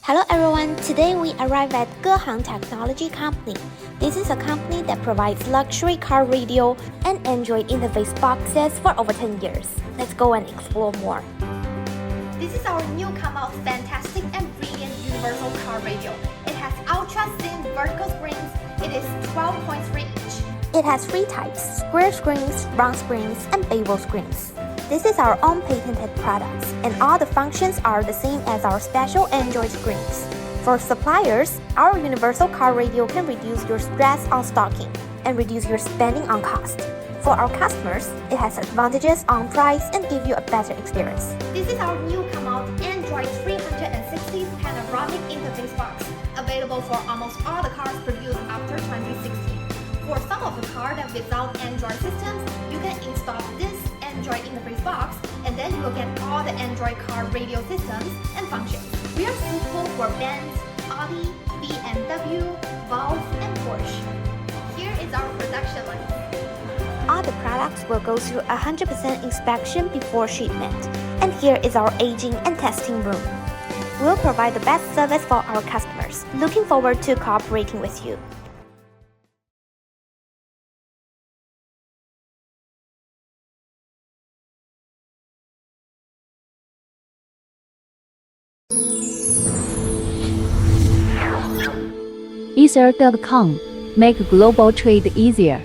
Hello everyone, today we arrive at Gehang Technology Company. This is a company that provides luxury car radio and Android interface boxes for over 10 years. Let's go and explore more. This is our new come out fantastic and brilliant universal car radio. It has ultra thin vertical screens. It is 12.3 inch. It has three types: square screens, round screens, and bevel screens. This is our own patented products, and all the functions are the same as our special Android screens. For suppliers, our universal car radio can reduce your stress on stocking and reduce your spending on cost. For our customers, it has advantages on price and give you a better experience. This is our new come-out Android 360 panoramic interface box, available for almost all the cars produced after 2016. For some of the cars that without Android systems, you can install this Android interface box, and then you will get all the Android car radio systems and functions. We are suitable for Benz, Audi, BMW, Volvo, and Porsche. Here is our production line. All the products will go through 100% inspection before shipment, and here is our aging and testing room. We'll provide the best service for our customers. Looking forward to cooperating with you. Ether.com. Make global trade easier.